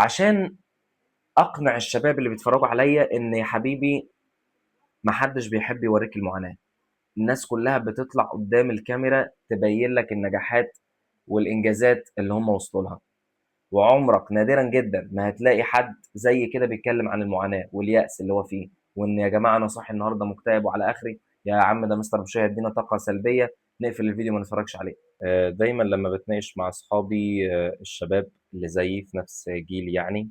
عشان أقنع الشباب اللي بيتفرّجوا عليّا إن يا حبيبي ما حدّش بيحب يورّيك المعاناة، الناس كلّها بتطلع قدّام الكاميرا تبيّن لك النجاحات والإنجازات اللي هم وصلوا لها، وعمرك نادرًا جدًا ما هتلاقي حد زي كده بيتكلّم عن المعاناة واليأس اللي هو فيه، وإن يا جماعة أنا صاحي النهارده مكتئب وعلى آخري، يا عم ده مستر مشاهد هيدّينا طاقة سلبية، نقفل الفيديو ما نتفرّجش عليه. دايمًا لمّا باتناقش مع أصحابي الشباب اللي زيي في نفس جيلي يعني،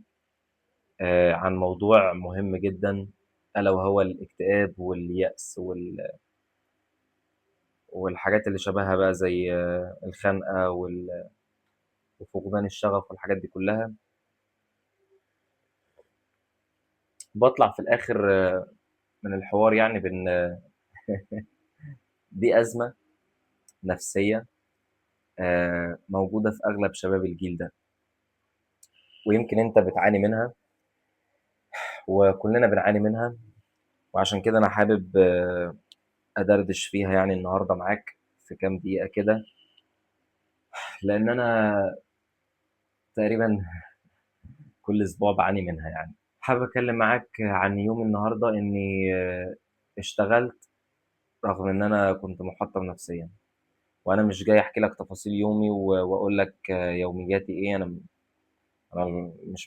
عن موضوع مهم جدًا ألا وهو الاكتئاب واليأس والحاجات اللي شبهها بقى زي الخنقة وفقدان الشغف والحاجات دي كلّها، باطلع في الآخر من الحوار يعني بإن دي أزمة نفسية موجودة في أغلب شباب الجيل ده، ويمكن أنت بتعاني منها وكلّنا بنعاني منها، وعشان كده أنا حابب أدردش فيها يعني النهارده معاك في كام دقيقة كده، لإن أنا تقريبًا كل أسبوع باعاني منها يعني. حابب أتكلم معاك عن يومي النهارده إني اشتغلت رغم إن أنا كنت مُحطّم نفسيًا، وأنا مش جاي أحكي لك تفاصيل يومي وأقول لك يومياتي إيه، أنا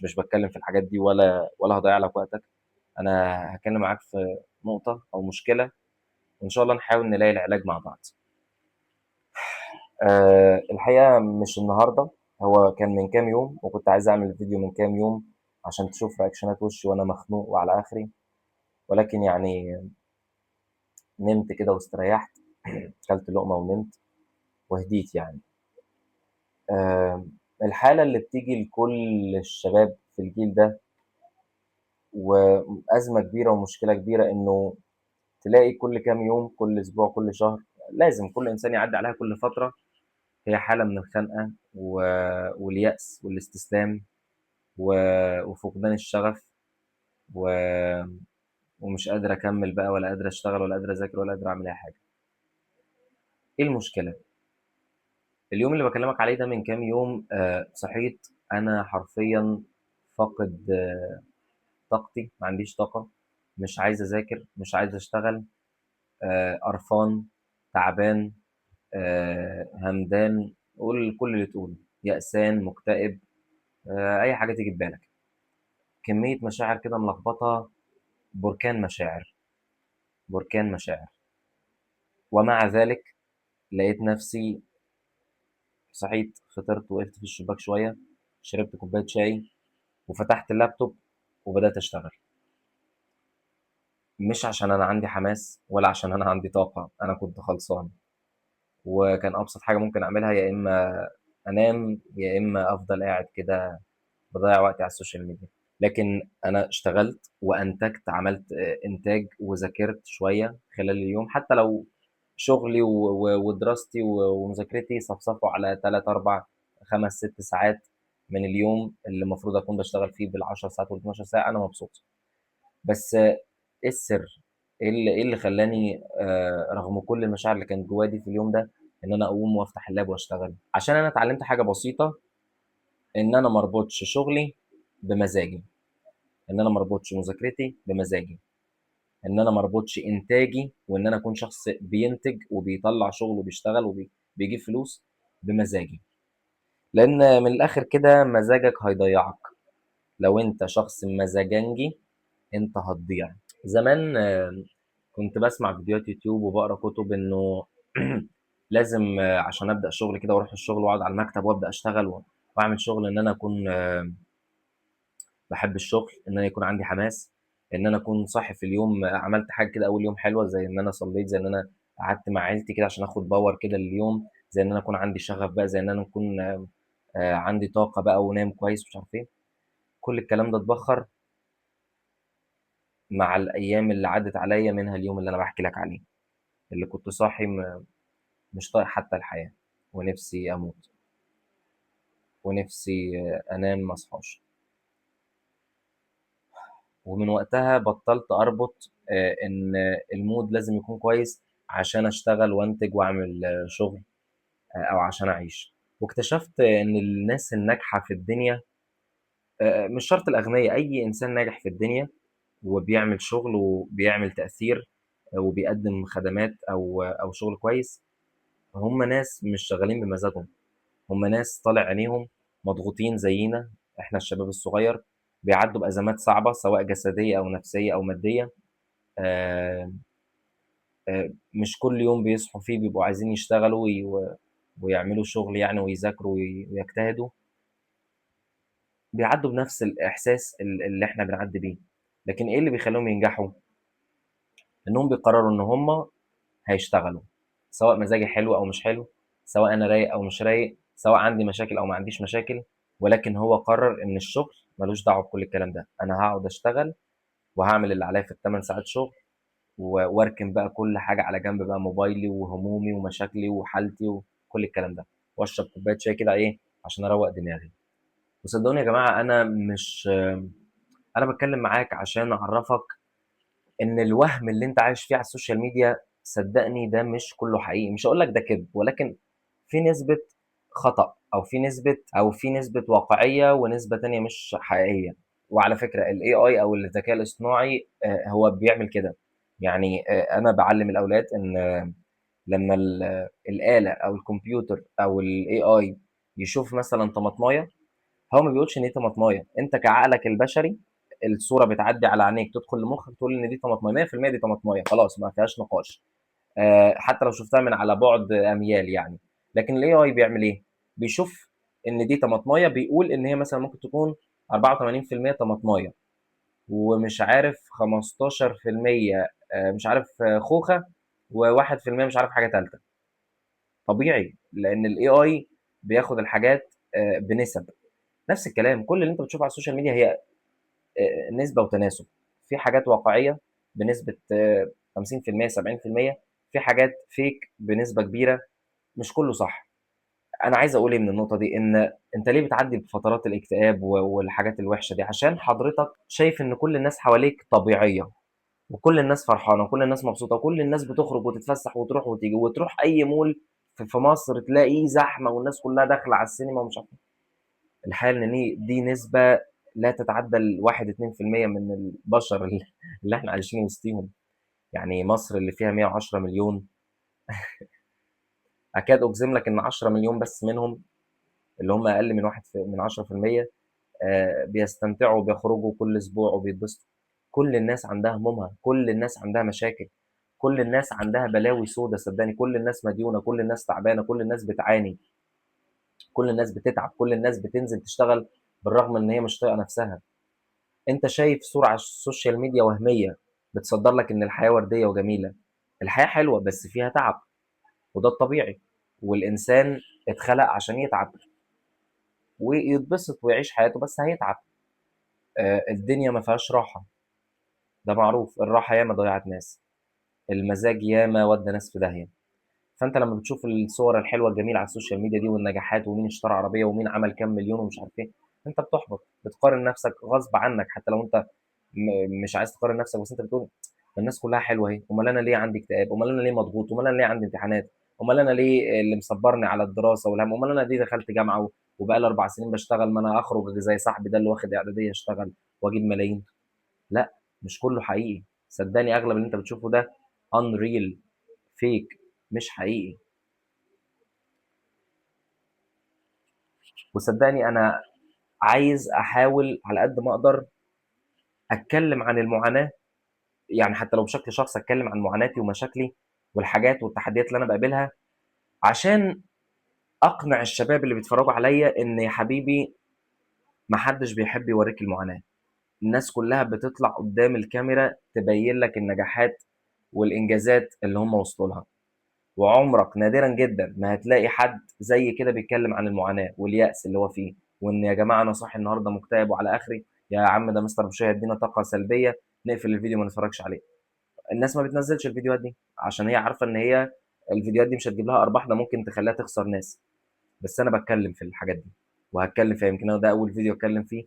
مش باتكلم في الحاجات دي ولا هاضيّع لك وقتك، أنا هاتكلم معاك في نقطة أو مشكلة وإن شاء الله نحاول نلاقي العلاج مع بعض. الحقيقة مش النهارده، هو كان من كام يوم وكنت عايز أعمل فيديو من كام يوم عشان تشوف ريأكشنات وشّي وأنا مخنوق وعلى آخري، ولكن يعني نمت كده واستريحت، كلت لقمة ونمت وهديت يعني. الحالة اللي بتيجي لكل الشباب في الجيل ده وأزمة كبيرة ومشكلة كبيرة إنه تلاقي كل كام يوم، كل أسبوع، كل شهر، لازم كل إنسان يعدّي عليها كل فترة، هي حالة من الخنقة واليأس والاستسلام و وفقدان الشغف و ومش قادر أكمّل بقى ولا قادر أشتغل ولا قادر أذاكر ولا قادر أعمل أي حاجة. إيه المشكلة؟ اليوم اللي باكلّمك عليه ده من كام يوم صحيت أنا حرفيًا فاقد طاقتي، ما عنديش طاقة، مش عايز أذاكر، مش عايز أشتغل، قرفان، تعبان، همدان، قُل كل اللي تقوله، يأسان، مكتئب، أي حاجة تيجي في بالك. كمية مشاعر كده ملخبطة، بركان مشاعر، بركان مشاعر. ومع ذلك لقيت نفسي صحيت، فطرت، وقفت في الشباك شوية، شربت كوباية شاي وفتحت اللابتوب وبدأت أشتغل. مش عشان أنا عندي حماس ولا عشان أنا عندي طاقة، أنا كنت خلصان، وكان أبسط حاجة ممكن أعملها يا إما أنام يا إما أفضل قاعد كده باضيّع وقتي على السوشيال ميديا، لكن أنا اشتغلت وأنتجت، عملت إنتاج وذاكرت شوية خلال اليوم، حتى لو شغلي ودراستي ومذاكرتي صفصفوا على 3، 4، 5، 6 ساعات من اليوم اللي المفروض أكون باشتغل فيه بال10 ساعات وال12 ساعة، أنا مبسوط. بس إيه السر؟ إيه اللي خلّاني رغم كل المشاعر اللي كانت جوايا دي في اليوم ده، إن أنا أقوم وأفتح اللاب وأشتغل؟ عشان أنا اتعلمت حاجة بسيطة، إن أنا ما اربطش شغلي بمزاجي، إن أنا ما اربطش مذاكرتي بمزاجي، إن أنا ما اربطش إنتاجي وإن أنا أكون شخص بينتج وبيطلّع شغل وبيشتغل بيجيب فلوس بمزاجي، لإن من الآخر كده مزاجك هيضيّعك، لو أنت شخص مزاجنجي أنت هتضيع. زمان كنت باسمع فيديوهات يوتيوب وباقرا كُتب إنه لازم عشان أبدأ شغل كده وأروح الشغل وأقعد على المكتب وأبدأ أشتغل وأعمل شغل إن أنا أكون باحب الشغل، إن أنا يكون عندي حماس، إن أنا أكون صاحي في اليوم عملت حاجة كده أول يوم حلوة زي إن أنا صلّيت، زي إن أنا قعدت مع عيلتي كده عشان آخُد power كده لليوم، زي إن أنا أكون عندي شغف بقى، زي إن أنا أكون عندي طاقة بقى ونايم كويس ومش عارف إيه، كل الكلام ده اتبخّر مع الأيام اللي عدّت عليّا منها اليوم اللي أنا باحكي لك عليه، اللي كنت صاحي مش طايق حتى الحياة ونِفسي أموت ونِفسي أنام ما أصحاش. ومن وقتها بطلت أربط إن الmood لازم يكون كويس عشان أشتغل وأنتج وأعمل شغل أو عشان أعيش، واكتشفت إن الناس الناجحة في الدنيا مش شرط الأغنيا، أي إنسان ناجح في الدنيا وبيعمل شغل وبيعمل تأثير وبيقدم خدمات أو شغل كويس، هم ناس مش شغالين بمزاجهم، هم ناس طالع عينيهم، مضغوطين زينا إحنا الشباب الصغير، بيعدوا بأزمات صعبة سواء جسدية أو نفسية أو مادية. آه، مش كل يوم بيصحوا فيه بيبقوا عايزين يشتغلوا ويعملوا شغل يعني ويذاكروا ويجتهدوا، بيعدوا بنفس الإحساس اللي إحنا بنعدي بيه. لكن إيه اللي بيخليهم ينجحوا؟ إنهم بيقرروا إن هم هيشتغلوا، سواء مزاجي حلو أو مش حلو، سواء أنا رايق أو مش رايق، سواء عندي مشاكل أو ما عنديش مشاكل، ولكن هو قرر إن الشغل ملوش دعوة بكل الكلام ده، أنا هقعد أشتغل وهعمل اللي عليا في الثمان ساعات شغل واركن بقى كل حاجة على جنب بقى، موبايلي وهمومي ومشاكلي وحالتي وكل الكلام ده، واشرب كوباية شاي كده ايه عشان اروق دماغي. وصدقوني يا جماعة انا مش انا بتكلم معاك عشان اعرفك ان الوهم اللي انت عايش فيه على السوشيال ميديا، صدقني ده مش كله حقيقي. مش هقول لك ده كذب، ولكن في نسبة خطأ او في نسبة واقعية ونسبة تانية مش حقيقية. وعلى فكرة الاي اي او الذكاء الاصطناعي هو بيعمل كده. يعني انا بعلم الاولاد ان لما الآلة او الكمبيوتر او الاي اي يشوف مثلا طماطمايه، هو ما بيقولش ان دي طماطمايه، انت كعقلك البشري الصوره بتعدي على عينيك تدخل لمخك تقول ان دي طماطمايه 100%، دي طماطمايه خلاص ما فيهاش نقاش. حتى لو شفتها من على بعد اميال يعني. لكن الاي اي بيعمل ايه؟ بيشوف ان دي طماطمايه، بيقول ان هي مثلا ممكن تكون 84% طماطمايه ومش عارف 15% مش عارف خوخه و1% مش عارف حاجه ثالثه. طبيعي لان الاي اي بياخد الحاجات بنسب. نفس الكلام كل اللي انت بتشوفه على السوشيال ميديا هي نسبة وتناسب. في حاجات واقعية بنسبة 50% 70%، في حاجات فيك بنسبة كبيرة، مش كله صح. انا عايز اقول ايه من النقطة دي؟ ان انت ليه بتعدي بفترات الاكتئاب والحاجات الوحشة دي؟ عشان حضرتك شايف ان كل الناس حواليك طبيعية وكل الناس فرحانة وكل الناس مبسوطة وكل الناس بتخرج وتتفسح وتروح وتيجي وتروح اي مول في مصر تلاقيه زحمة والناس كلها داخلة على السينما ومش عارف. الحقيقة إن دي نسبة لا تتعدى الواحد 2% من البشر اللي احنا عايشين وسطيهم. يعني مصر اللي فيها 110 مليون، أكاد أجزم لك إن 10 مليون بس منهم اللي هم أقل من 10% بيستمتعوا وبيخرجوا كل أسبوع وبيتبسطوا. كل الناس عندها همومها، كل الناس عندها مشاكل، كل الناس عندها بلاوي سودة، صدقني كل الناس مديونة، كل الناس تعبانة، كل الناس بتعاني، كل الناس بتتعب، كل الناس بتنزل تشتغل بالرغم إن هي مش طايقة نفسها. انت شايف صورة على السوشيال ميديا وهمية بتصدر لك ان الحياة وردية وجميلة. الحياة حلوة بس فيها تعب، وده الطبيعي، والإنسان اتخلق عشان يتعب ويتبسط ويعيش حياته، بس هيتعب. الدنيا ما فيهاش راحة، ده معروف. الراحة ياما ضيعت ناس، المزاج ياما ودى ناس في داهية. فانت لما بتشوف الصور الحلوة الجميلة على السوشيال ميديا دي والنجاحات ومين اشترى عربية ومين عمل كام مليون ومش عارف ايه، انت بتحبط، بتقارن نفسك غصب عنك حتى لو انت مش عايز تقارن نفسك، بس انت بتقول الناس كلها حلوه اهي، امال انا ليه عندي اكتئاب؟ امال انا ليه مضغوط؟ امال انا ليه عندي امتحانات؟ امال انا ليه اللي مصبرني على الدراسه والهم؟ امال انا ليه دخلت جامعه وبقى لي 4 سنين بشتغل؟ ما انا اخرج زي صاحبي ده اللي واخد اعداديه اشتغل واجيب ملايين. لا، مش كله حقيقي. صدقني اغلب اللي انت بتشوفه ده unreal، فيك، مش حقيقي. وصدقني انا عايز احاول على قد ما اقدر اتكلم عن المعاناه، يعني حتى لو بشكل شخصي اتكلم عن معاناتي ومشاكلي والحاجات والتحديات اللي انا بقابلها، عشان اقنع الشباب اللي بيتفرجوا عليا ان يا حبيبي محدش بيحب يوريك المعاناة. الناس كلها بتطلع قدام الكاميرا تبين لك النجاحات والانجازات اللي هم وصلوا لها، وعمرك نادرا جدا ما هتلاقي حد زي كده بيتكلم عن المعاناة واليأس اللي هو فيه، وان يا جماعة انا صاحي النهارده مكتئب وعلى اخري، يا عم ده مستر بشوية يدينا طاقة سلبية نقفل الفيديو ما نتفرجش عليه. الناس ما بتنزلش الفيديوهات دي عشان هي عارفة ان هي الفيديوهات دي مش هتجيب لها ارباح، ده ممكن تخليها تخسر ناس. بس انا بتكلم في الحاجات دي وهتكلم فيها، يمكن ده اول فيديو اتكلم فيه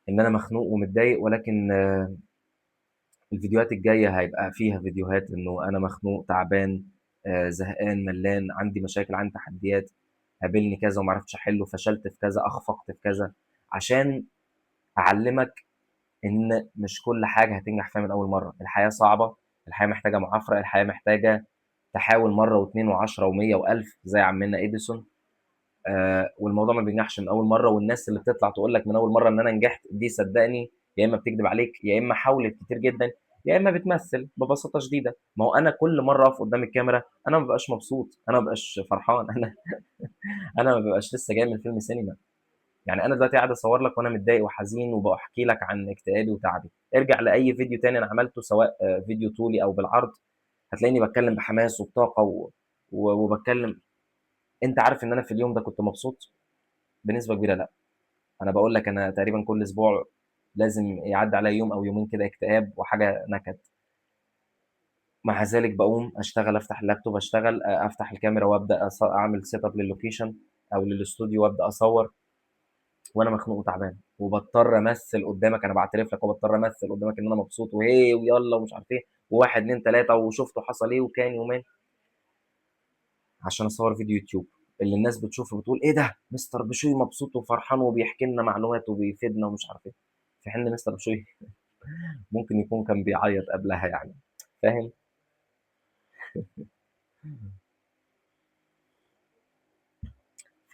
ان انا مخنوق ومتضايق، ولكن الفيديوهات الجايه هيبقى فيها فيديوهات انه انا مخنوق تعبان زهقان ملان عندي مشاكل عندي تحديات، قابلني كذا وما عرفتش احله، فشلت في كذا، اخفقت في كذا، عشان أعلّمك إن مش كل حاجة هتنجح فيها من أول مرّة، الحياة صعبة، الحياة محتاجة معافرة، الحياة محتاجة تحاول مرّة و2 و10 و100 و1000 زي عمنا إديسون. والموضوع ما بينجحش من أول مرّة، والناس اللي بتطلع تقول لك من أول مرّة إن أنا نجحت، دي صدّقني يا إمّا بتكدب عليك، يا إمّا حاولت كتير جدًا، يا إمّا بتمثّل ببساطة شديدة. ما هو أنا كل مرّة أقف قدّام الكاميرا أنا ما بابقاش مبسوط، أنا ما بابقاش فرحان، أنا ما بابقاش لسه جاي من فيلم سينما. يعني أنا دلوقتي قاعد أصور لك وأنا متضايق وحزين وباحكي لك عن اكتئابي وتعبي، ارجع لأي فيديو تاني أنا عملته سواء فيديو طولي أو بالعرض، هتلاقيني باتكلم بحماس وبطاقة وباتكلم. أنت عارف إن أنا في اليوم ده كنت مبسوط؟ بنسبة كبيرة لأ. أنا باقول لك أنا تقريبًا كل أسبوع لازم يعدّي عليّا يوم أو يومين كده اكتئاب وحاجة نكد. مع ذلك باقوم أشتغل، أفتح اللابتوب أشتغل، أفتح الكاميرا وأبدأ أعمل setup للlocation أو للإستوديو وأبدأ أصوّر وأنا مخنوق وتعبان، وباضطر أمثّل قدّامك. أنا باعترف لك وباضطر أمثّل قدّامك إن أنا مبسوط وهي ويالّا ومش عارف إيه، و1، 2، 3 وشُفت وحصل إيه وكان يومين، عشان أصوّر فيديو يوتيوب اللي الناس بتشوفه بتقول إيه ده! مستر بشوي مبسوط وفرحان وبيحكي لنا معلومات وبيفيدنا ومش عارف إيه، في حين إن مستر بشوي ممكن يكون كان بيعيّط قبلها يعني، فاهم؟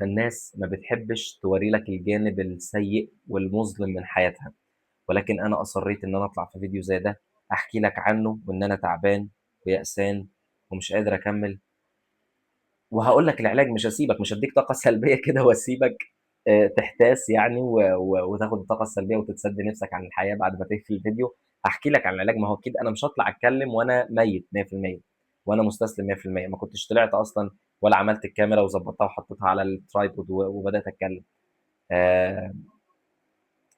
فالناس ما بتحبّش تورّي لك الجانب السيء والمظلم من حياتها. ولكن أنا أصرّيت إن أنا أطلع في فيديو زي ده، أحكي لك عنّه وإن أنا تعبان ويأسان ومش قادر أكمّل، وهاقول لك العلاج. مش هاسيبك، مش هادّيك طاقة سلبية كده واسيبك تحتاس يعني وتاخد الطاقة السلبية وتتسد نِفْسك عن الحياة بعد ما تقفل الفيديو. هاحكي لك عن العلاج، ما هو أكيد أنا مش هاطلع أتكلّم وأنا ميّت 100% وأنا مستسلم 100%، ما كنتش طلعت أصلًا ولا عملت الكاميرا وضبّطتها وحطيتها على الtripod وبدأت أتكلّم. آآ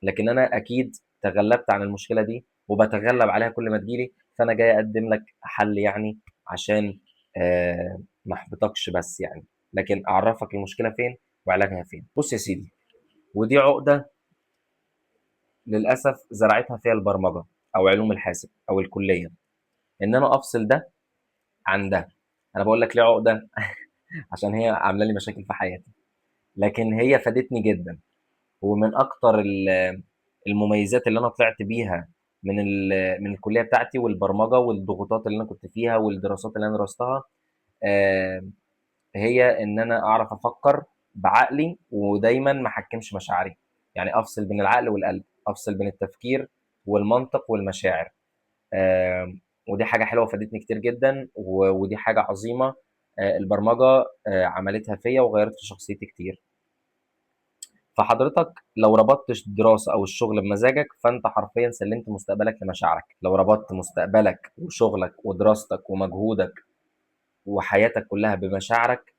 لكن أنا أكيد تغلبت عن المشكلة دي وباتغلب عليها كل ما تيجي لي، فأنا جاي أقدم لك حل يعني عشان ما احبطكش بس يعني، لكن أعرّفك المشكلة فين وعلاجها فين. بُص يا سيدي، ودي عقدة للأسف زرعتها فيّا البرمجة أو علوم الحاسب أو الكلية، إن أنا أفصل ده عن ده. أنا باقول لك ليه عقدة عشان هي عاملة لي مشاكل في حياتي، لكن هي فادتني جدًا. ومن أكتر المميزات اللي أنا طلعت بيها من الكلية بتاعتي والبرمجة والضغوطات اللي أنا كنت فيها والدراسات اللي أنا درستها، آه، هي إن أنا أعرف أفكر بعقلي ودايما ما أحكمش مشاعري. يعني أفصل بين العقل والقلب، أفصل بين التفكير والمنطق والمشاعر. ودي حاجة حلوة فادتني كتير جدا ودي حاجة عظيمة. البرمجة عملتها فيا وغيرت في شخصيتي كتير. فحضرتك لو ربطت الدراسة أو الشغل بمزاجك فأنت حرفيا سلمت مستقبلك لمشاعرك. لو ربطت مستقبلك وشغلك ودراستك ومجهودك وحياتك كلها بمشاعرك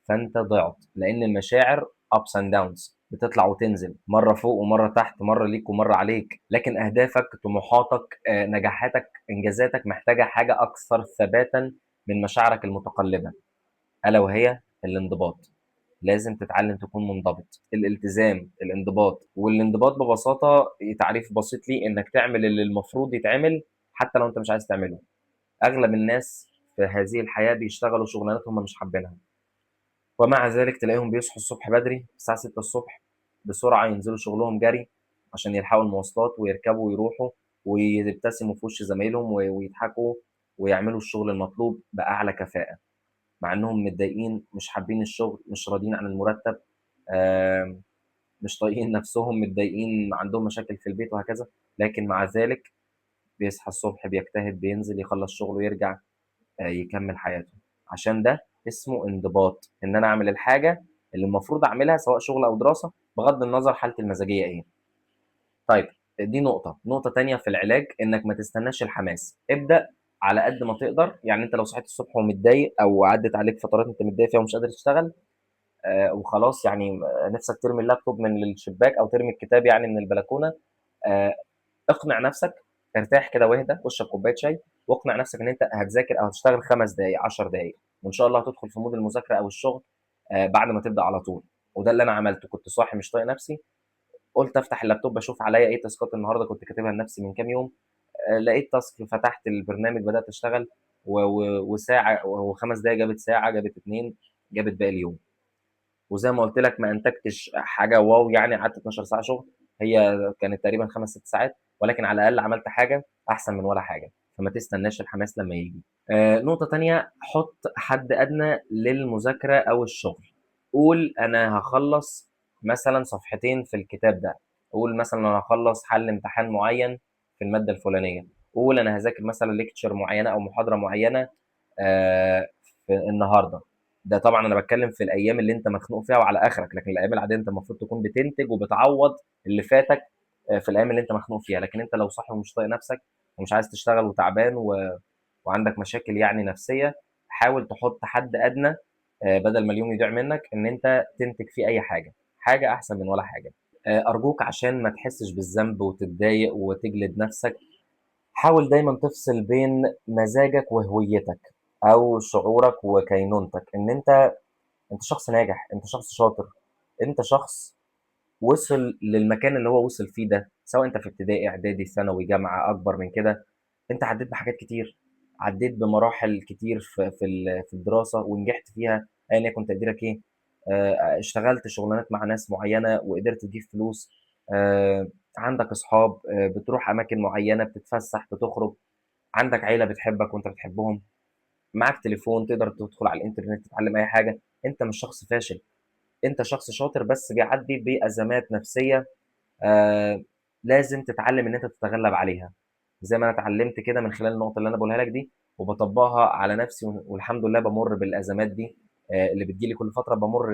فأنت ضعت، لأن المشاعر ups and downs، بتطلع وتنزل، مرة فوق ومرة تحت، مرة ليك ومرة عليك. لكن أهدافك، طموحاتك، نجاحاتك، إنجازاتك محتاجة حاجة أكثر ثباتا من مشاعرك المتقلبة، ألا وهي الانضباط. لازم تتعلم تكون منضبط. الالتزام، الانضباط، والانضباط ببساطة تعريف بسيط ليه إنك تعمل اللي المفروض يتعمل حتى لو أنت مش عايز تعمله. أغلب الناس في هذه الحياة بيشتغلوا شغلانات هم مش حابينها، ومع ذلك تلاقيهم بيصحوا الصبح بدري الساعة 6 الصبح بسرعة ينزلوا شغلهم جري عشان يلحقوا المواصلات ويركبوا ويروحوا ويبتسموا في وش زمايلهم ويضحكوا ويعملوا الشغل المطلوب بأعلى كفاءة، مع إنهم متضايقين، مش حابين الشغل، مش راضيين عن المرتب، آمم، مش طايقين نفسهم، متضايقين، عندهم مشاكل في البيت وهكذا. لكن مع ذلك بيصحى الصبح، بيجتهد، بينزل يخلّص شغله ويرجع يكمّل حياته. عشان ده اسمه انضباط، إن أنا أعمل الحاجة اللي المفروض أعملها سواء شغل أو دراسة، بغض النظر حالتي المزاجية إيه. طيب، دي نقطة. نقطة تانية في العلاج إنك ما تستناش الحماس، ابدأ على قد ما تقدر. يعني أنت لو صحيت الصبح ومتضايق أو عدِّت عليك فترات أنت متضايق فيها ومش قادر تشتغل وخلاص يعني نفسك ترمي اللابتوب من الشباك أو ترمي الكتاب يعني من البلكونة، آآ اقنع نفسك، ارتاح كده واهدى واشرب كوباية شاي واقنع نفسك إن أنت هتذاكر أو هتشتغل 5 دقايق، 10 دقايق، وإن شاء الله هتدخل في مود المذاكرة أو الشغل بعد ما تبدأ على طول. وده اللي أنا عملته. كنت صاحي مش طايق نفسي، قُلت أفتح اللابتوب أشوف عليّا إيه تاسكات النهارده كنت كاتبها لنفسي من كام يوم. لقيت تاسك فتحت البرنامج بدأت أشتغل وساعة و5 دقايق جابت ساعة، جابت 2، جابت باقي اليوم. وزي ما قُلت لك ما أنتجتش حاجة واو يعني، قعدت 12 ساعة شغل، هي كانت تقريبًا 5، 6 ساعات، ولكن على الأقل عملت حاجة أحسن من ولا حاجة، فما تستناش الحماس لمّا ييجي. نقطة تانية، حُط حد أدنى للمذاكرة أو الشغل. قُل أنا هاخلّص مثلًا صفحتين في الكتاب ده، قُل مثلًا أنا هاخلّص حل امتحان معيّن في المادة الفلانية، قُل أنا هاذاكر مثلًا lecture معيّنة أو محاضرة معيّنة في النهارده. ده طبعًا أنا باتكلّم في الأيام اللي أنت مخنوق فيها وعلى آخرك، لكن الأيام العادية أنت المفروض تكون بتنتج وبتعوّض اللي فاتك في الأيام اللي أنت مخنوق فيها، لكن أنت لو صاحي ومش طايق نَفْسك ومش عايز تشتغل وتعبان وعندك مشاكل يعني نَفْسية، حاول تحُط حد أدنى بدل ما اليوم يضيع منّك إن أنت تنتج فيه أي حاجة، حاجة أحسن من ولا حاجة. أرجوك عشان ما تحسّش بالذنب وتتضايق وتجلد نَفْسك، حاول دايمًا تفصل بين مزاجك وهويتك أو شعورك وكينونتك، إن أنت شخص ناجح، أنت شخص شاطر، أنت شخص وصل للمكان اللي هو وصل فيه ده، سواء أنت في ابتدائي، إعدادي، ثانوي، جامعة، أكبر من كده، أنت عدّيت بحاجات كتير، عدّيت بمراحل كتير في الدراسة ونجحت فيها أيًا يكن تقديرك إيه، اشتغلت شغلانات مع ناس معيّنة وقدرت تجيب فلوس، عندك أصحاب، بتروح أماكن معيّنة، بتتفسّح، بتخرج، عندك عيلة بتحبك وأنت بتحبهم، معاك تليفون تقدر تدخل على الإنترنت تتعلّم أي حاجة، أنت مش شخص فاشل، أنت شخص شاطر بس بيعدّي بأزمات نفسية آآ لازم تتعلّم إن أنت تتغلّب عليها، زي ما أنا اتعلّمت كده من خلال النقط اللي أنا باقولها لك دي، وباطبّقها على نَفْسي والحمد لله بامُر بالأزمات دي اللي بتيجي لي كل فترة بامُر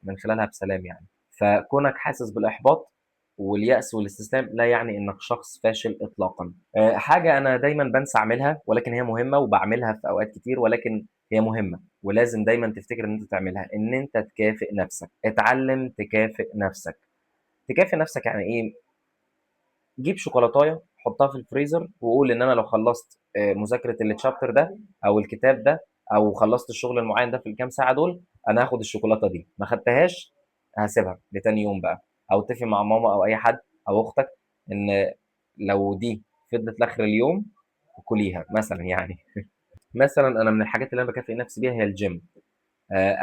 من خلالها بسلام يعني. فكونك حاسس بالإحباط واليأس والاستسلام لا يعني إنّك شخص فاشل إطلاقًا. حاجة أنا دايمًا بانسى أعملها ولكن هي مهمة وباعملها في أوقات كتير ولكن هي مهمة ولازم دايمًا تفتكر إن أنت تعملها، إن أنت تكافئ نَفْسك، اتعلّم تكافئ نَفْسك. تكافئ نَفْسك يعني إيه؟ جيب شوكولاتاية حطها في الفريزر وقول إن أنا لو خلصت مذاكرة الchapter ده أو الكتاب ده أو خلصت الشغل المعين ده في الكام ساعة دول أنا هاخد الشوكولاتة دي، ما خدتهاش هاسيبها لتاني يوم بقى، أو اتفق مع ماما أو أي حد أو أختك إن لو دي فضلت لآخر اليوم كليها مثلًا يعني. مثلًا أنا من الحاجات اللي أنا باكافئ نفسي بيها هي الgym.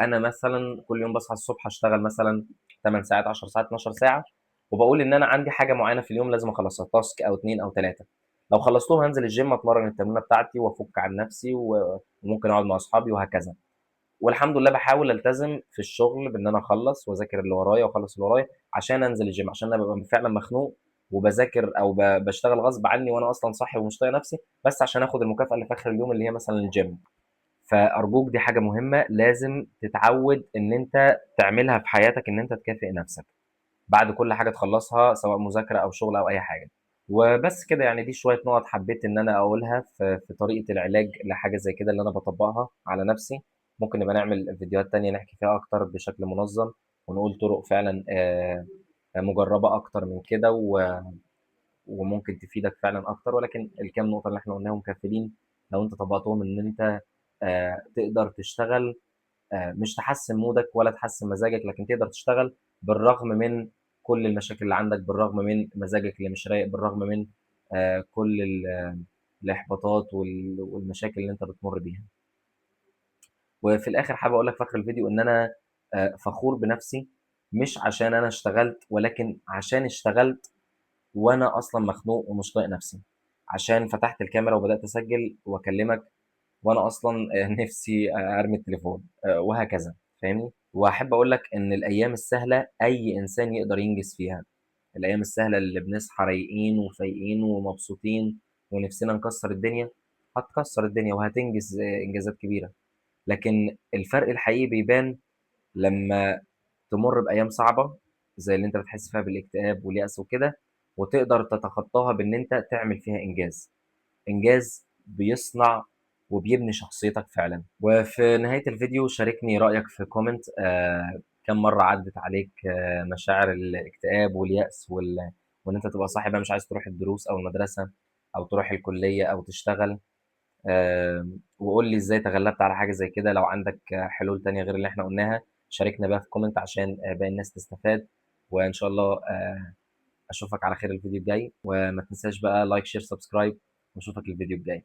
أنا مثلًا كل يوم باصحى الصبح أشتغل مثلًا 8 ساعات، 10 ساعات، 12 ساعة، وباقول إن أنا عندي حاجة معيّنة في اليوم لازم أخلّصها task أو 2 أو 3. لو خلّصتهم هانزل الgym أتمرّن التمرينة بتاعتي وأفُك عن نفسي وممكن أقعد مع أصحابي وهكذا. والحمد لله باحاول ألتزم في الشغل بإن أنا أخلّص وأذاكر اللي ورايا وأخلّص اللي ورايا عشان أنزل الgym، عشان أنا بابقى فعلًا مخنوق وباذاكر أو باشتغل غصب عني وأنا أصلًا صاحي ومش طايق نفسي، بس عشان آخُد المكافأة اللي في آخر اليوم اللي هي مثلًا الgym. فأرجوك دي حاجة مهمة لازم تتعود إن أنت تعملها في حياتك إن أنت تكافئ نفسك بعد كل حاجة تخلصها سواء مذاكرة أو شغل أو أي حاجة. وبس كده يعني دي شوية نقط حبيت إن أنا أقولها في طريقة العلاج لحاجة زي كده اللي أنا بطبقها على نفسي. ممكن نبقى نعمل فيديوهات تانية نحكي فيها أكتر بشكل منظم ونقول طرق فعلا مجربة أكتر من كده وممكن تفيدك فعلا أكتر، ولكن الكام نقطة اللي احنا قلناهم كافيين لو أنت طبقتهم إن أنت تقدر تشتغل، مش تحسّن مودك ولا تحسّن مزاجك، لكن تقدر تشتغل بالرغم من كل المشاكل اللي عندك، بالرغم من مزاجك اللي مش رايق، بالرغم من كل الإحباطات والمشاكل اللي أنت بتمُر بيها. وفي الآخر حابب أقول لك في آخر الفيديو إن أنا فخور بنَفْسي مش عشان أنا اشتغلت، ولكن عشان اشتغلت وأنا أصلًا مخنوق ومش طايق نَفْسي، عشان فتحت الكاميرا وبدأت أسجّل وأكلّمك وأنا أصلًا نِفْسي أرمي التليفون وهكذا، فاهمني؟ وأحب أقول لك إن الأيام السهلة أي إنسان يقدر ينجز فيها، الأيام السهلة اللي بنصحى رايقين وفايقين ومبسوطين ونِفْسنا نكسّر الدنيا، هتكسّر الدنيا وهتنجز إنجازات كبيرة، لكن الفرق الحقيقي بيبان لمّا تمُر بأيام صعبة زي اللي أنت بتحس فيها بالاكتئاب واليأس وكده، وتقدر تتخطاها بإن أنت تعمل فيها إنجاز. إنجاز بيصنع وبيبني شخصيتك فعلًا. وفي نهاية الفيديو شاركني رأيك في comment كام مرّة عدِّت عليك مشاعر الاكتئاب واليأس وإن أنت تبقى صاحي بقى مش عايز تروح الدروس أو المدرسة أو تروح الكلية أو تشتغل، وقُل لي إزاي تغلّبت على حاجة زي كده، لو عندك حلول تانية غير اللي إحنا قُلناها شاركنا بقى في comment عشان باقي الناس تستفاد، وإن شاء الله أشوفك على خير الفيديو الجاي، وما تنساش بقى like share subscribe وأشوفك الفيديو الجاي.